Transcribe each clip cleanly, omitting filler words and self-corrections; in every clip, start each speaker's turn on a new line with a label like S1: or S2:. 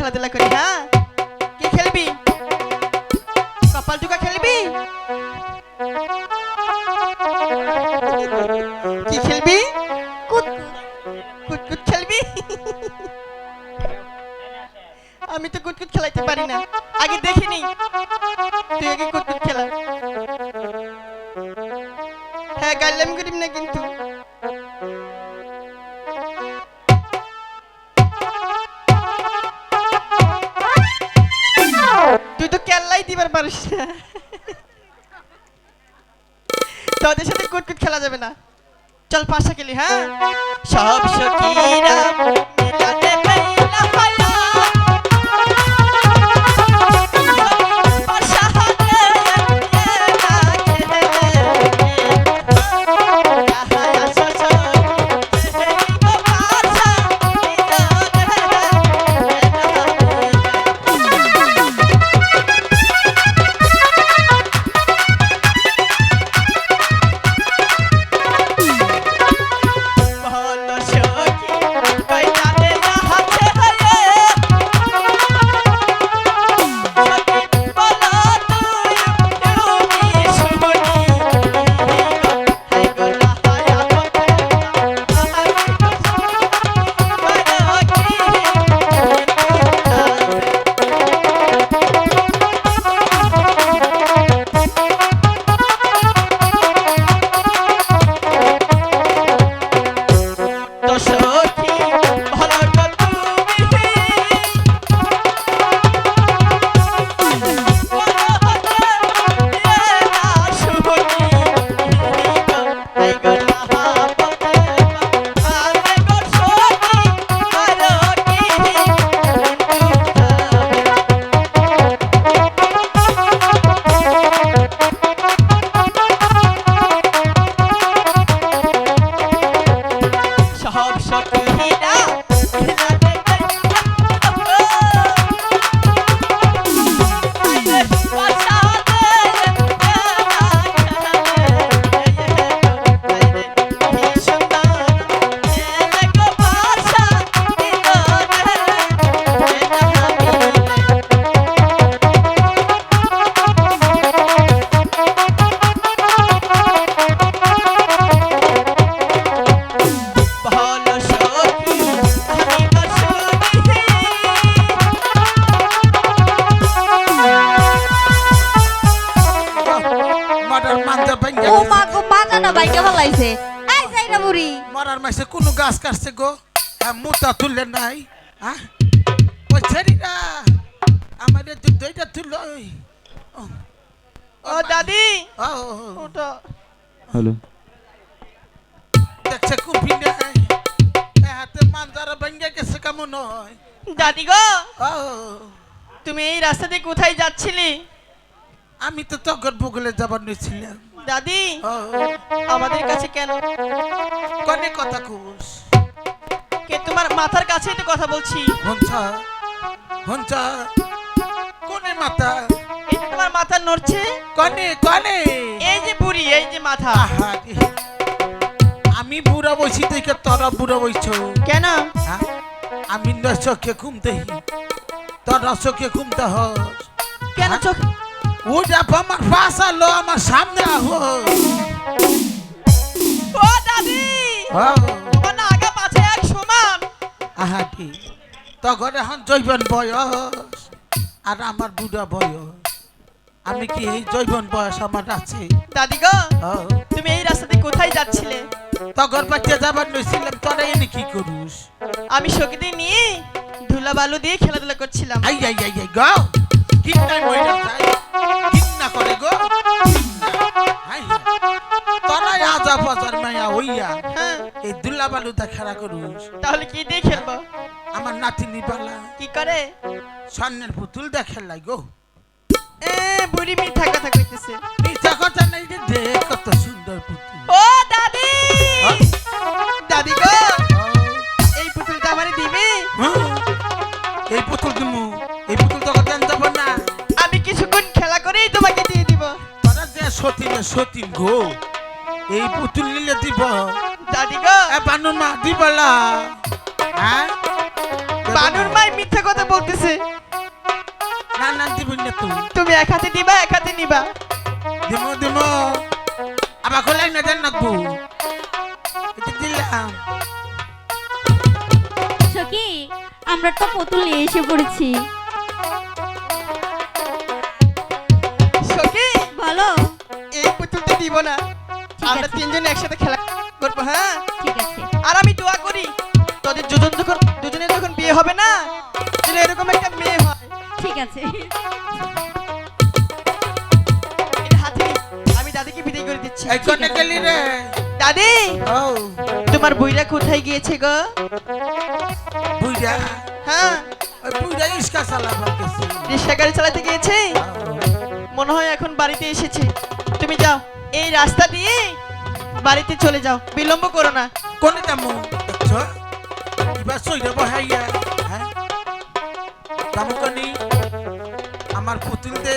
S1: খেলাধুলা করি। হ্যাঁ, কি খেলবি? কপাল টুকা খেলবি? কি খেলবি? কুতকুত খেলবি? আমি তো কুতকুত খেলাইতে পারি না, আগে দেখিনি। তুই আগে কুতকুত খেলা। হ্যাঁ, গাইলাম করিম না কিন্তু। তুই তো কেল্লাই দিবার পারিস না, তোদের সাথে কুটকুট খেলা যাবে না। চল পাশা খেলি। হ্যাঁ, সব সখীরা মিলাতে মেলা হলো, পাশা হাতে এলা খেলে, আহায় আসো সখী গো পাশা বলো সখী কইতাতে হাতে হলে, সখী বলো তুমি শুনি, হাই গো হায় আপতে হাই গো সখী তো সখী ভালো গো তুমি, হাই গো আপতে হাই গো সখী আরো কি সব সখীরা মিলাতে ভালো সখী আমি তো শুনি,
S2: মরার মাঝে ভাঙ্গা
S3: ও মা গো, মাথাটা বাইকে ফেলাইছে। এই যাই না বুড়ি,
S2: মরার মাঝে কোন গাছ কাটছে গো? মুতা তুললে নাই? হ্যাঁ, ওই ছেড়িরা আমাদের দুইটা তুলো।
S1: ও দাদি
S2: ও
S1: ওটা
S4: হ্যালো,
S2: দেখছে কুপি নাই, হাতে মাঞ্জারা ভাঙ্গা গেছে কেমন হয়?
S1: দাদি গো,
S2: ও
S1: তুমি এই রাস্তা দিয়ে কোথায় যাচ্ছিলে?
S2: আমি তো তগর বগলে যাবার নিয়েছিলাম।
S1: দাদি
S2: ও
S1: আমাদের কাছে কেন?
S2: কনে কথা কুস
S1: কে তোমার মাথার কাছেই তো কথা বলছি।
S2: হঞ্চা হঞ্চা কোনে মাথা?
S1: এই যে তোমার মাথা নড়ছে,
S2: কনে কনে?
S1: এই যে বুড়ি, এই যে মাথা।
S2: আহা রে, আমি বুড়া বইছি দেখে তোরা বুড়া বইছ
S1: কেন?
S2: হ্যাঁ? আমি না চোখে ঘুমতে তোরা চোখে ঘুমতে হস
S1: কেন
S2: হ্যাঁ?
S1: চোখ?
S2: ওটা আমার পাশা লো আমার সামনে আহো।
S1: ও দাদি,
S2: ও,
S1: তোমার না আগা পাছে এক সমান।
S2: আহা কি তখন এখন জৈবন বয়স আর আমার বুড়া বয়স, আমি কি এই জৈবন বয়স আমার আছে?
S1: দাদি গো,
S2: ও,
S1: তুমি এই রাস্তা দিয়ে কোথায় যাচ্ছিলে?
S2: তখন বাচ্চা যাবার নইছিলাম, তোরা এনে কি করুস?
S1: আমি সখীদের নিয়ে ধুলা বালু দিয়ে খেলাধুলা করছিলাম।
S2: আই আই আই আই গো, কিন্না মইরা যায়, কিন্না করে গো, আই তোরা আজা বাজার মায়া হইয়া
S1: হ্যাঁ,
S2: এই দুল্লা বালুটা খেলা করুস।
S1: তাহলে কি দিয়ে খেলবো?
S2: আমার নাতিনি বালা
S1: কি করে?
S2: স্বর্ণের পুতুল দেখে লাই গো।
S1: বুড়ি মিঠা কথা কইতেছে।
S2: মিথ্যা কথা নাই রে, দেখ কত সুন্দর পুতুল।
S1: ও দাদি,
S2: হ্যাঁ?
S1: দাদি গো,
S2: ও,
S1: এই পুতুলটা আমারে দিবি?
S2: হ্যাঁ? এই পুতুল দিমু, এই পুতুল তো দেন যাব না।
S1: আমি কিছুক্ষণ খেলা করেই তোমাকে দিয়ে দিব।
S2: তোরা যে সতীন সতীন গো, এই পুতুল নিলে দিব।
S1: দাদি গো,
S2: এ বানু মা দিবলা, হ্যাঁ?
S1: বানুর মাই মিথ্যা কথা বলতেছে।
S2: না না দিব না তুই
S1: তুমি এক হাতে দিবা এক হাতে নিবা।
S2: দিব আবার খোলাই না দেন নাকবো এটা দিলাম।
S3: সখী আমরা তো পুতুল নিয়ে এসে পড়েছি।
S1: সখী
S3: বলো।
S1: এই পুতুলটা দিব না,
S3: ঠিক
S1: আমরা
S3: আছে।
S1: তিনজন একসাথে খেলা করবো। হ্যাঁ,
S3: ঠিক আছে।
S1: আর আমি দোয়া করি তোদের দুজনের যখন বিয়ে হবে না, যেন এরকম একটা মেয়ে হয়।
S3: ঠিক আছে।
S1: এটা হাতে নে, আমি দাদিকে বিদায় করে দিচ্ছি।
S2: এই কোনে গেলি রে?
S1: দাদি,
S2: ও
S1: তোমার বইরা কোথায় গিয়েছে গো?
S2: বুইড়া
S1: হ্যাঁ,
S2: ওই বুইড়া ইসকা চালাবার গেছে।
S1: রিক্সা গাড়ি চালাতে গিয়েছে, মনে হয় এখন বাড়িতে এসেছে। তুমি যাও, এই রাস্তা দিয়ে বাড়িতে চলে যাও, বিলম্ব করো না।
S2: কোনে যাবো দেখছো এবার সইরে বহাইয়া হ্যাঁ যাবো কোনি আমার পুতুল দে।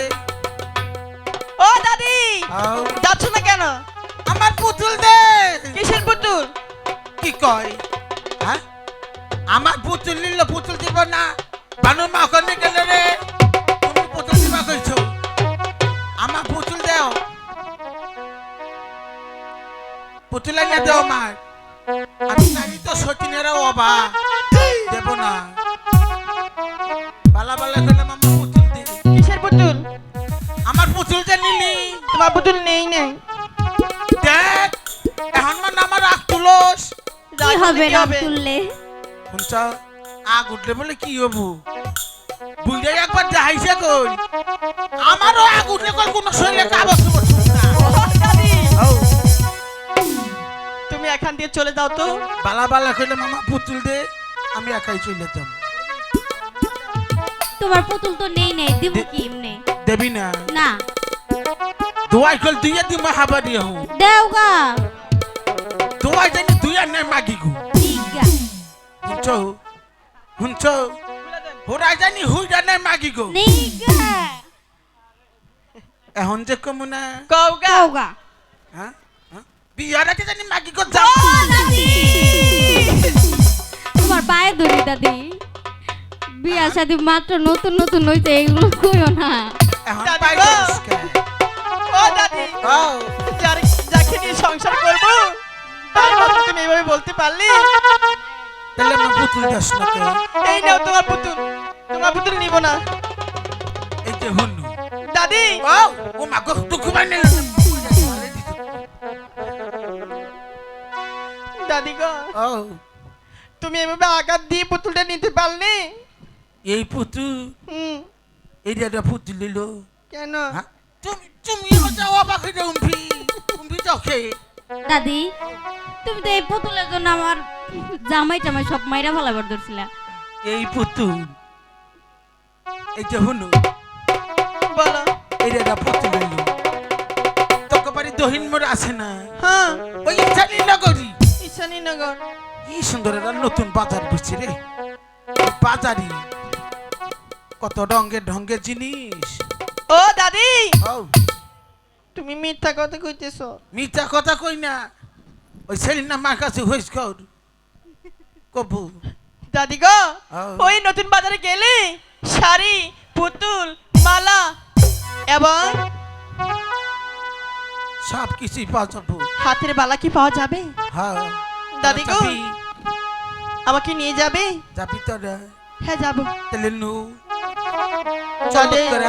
S1: ও দাদি,
S2: আও
S1: যাচ্ছ না কেন?
S2: আমার পুতুল দে।
S1: কিসের পুতুল?
S2: কি কয় হ্যাঁ আমার পুতুল নিল পুতুল দিব না বানুর মা ওখানে গেলে রে তুমি পুতুল দিবা কইছো আমার পুতুল দেও পুতুল এনে দেও মার আমি জানি তো সচিনেরা অবা দেব না বালা বালা করে আমার পুতুল দে।
S1: কিসের পুতুল?
S2: আমার পুতুল যে নিলি
S1: তোমার পুতুল নেই নেই।
S2: দেখ এখন মানে আমার রাগ তুলস
S3: কি হবে না তুললে?
S2: শুনছ আগ উঠলে বলে কি হবো বুঝলে একবার যাইছে কই আমারও আগ উঠলে কই কোনো শরীরে কাগজ না।
S1: ও দাদি,
S2: ও
S1: তুমি এখান দিয়ে চলে যাও তো।
S2: বালা বালা কইলে মামা পুতুল দে আমি একাই চলে যাব।
S3: তোমার পুতুল তো নেই দিব কি এমনি?
S2: দেবি না
S3: না।
S2: দোয়াই কল দুইয়া দিমা হাবা দিয়ে হো
S3: দেওগা।
S2: দোয়াই জানি দুইয়া নাই মাগি গো
S3: ঠিক আছে।
S2: শুনছ শুনছ হোরাই জানি হুইডা নাই মাগি গো
S3: নেগা।
S2: এখন যে কমুনা
S1: কওগা।
S3: দেওগা।
S2: হ্যাঁ হ্যাঁ? বিয়ার আগে জানি মাগি গো
S1: ও
S2: যাব।
S1: দাদি,
S3: তোমার পায়ে ধরি দাদি। বিয়া শাদী মাত্র নতুন নতুন হইছে, এগুলো কইও না।
S2: এখন
S1: দাদি
S2: পাই
S1: গো।
S2: কে
S1: ও দাদি,
S2: ও
S1: যাকে নিয়ে সংসার করবো তার কথা তুমি এইভাবে বলতে পারলি?
S2: তাহলে আমার পুতুল দাস না কে
S1: এই নাও তোমার পুতুল, তোমার পুতুল নিব না।
S2: এই যে হুনু
S1: দাদি,
S2: ও ও মা গো দুঃখ বানে
S1: দাদি গো,
S2: ও
S1: তুমি এভাবে আঘাত দিয়ে পুতুলটা নিতে পারলে?
S2: এই পুতুল
S1: হুম,
S2: এই যে পুতুল লিল
S1: কেন?
S2: তুমি তুমি যাও অবাক হয়ে যাও উম্পি চোখে
S3: দাদি তুমি তো এই পুতুলের জন্য আমার জামাই টামাই সব মাইরা ফেলাবার ধরছিলা।
S2: এই পুতুল এই যে হুনু
S1: বলো।
S2: এই যে পুতুল লিল তোকে বাড়ি দহিন মোর আছে না
S1: হ্যাঁ,
S2: ওই ইচ্ছানি নগরী
S1: ঈশানীনগর।
S2: কি সুন্দর একটা নতুন বাজার বসছে রে বাজারি কত রঙের ঢঙ্গের জিনিস।
S1: ও দাদি,
S2: ও
S1: তুমি মিথ্যা কথা কইতেছো।
S2: মিথ্যা কথা কই না ওই সেলিনা মার কাছে হইস কর কবু
S1: দাদি গো,
S2: ও।
S1: ওই নতুন বাজারে গেলে শাড়ি, পুতুল, মালা এবং
S2: সব কিছুই পাওয়া যাবো।
S1: হাতের বালা কি পাওয়া যাবে?
S2: হ্যাঁ
S1: দাদি গো,
S2: যাবি
S1: আমাকে নিয়ে যাবে?
S2: যাবি তোরা
S1: হ্যাঁ, যাবো।
S2: তাহলে নু
S1: চলে।
S2: চল করে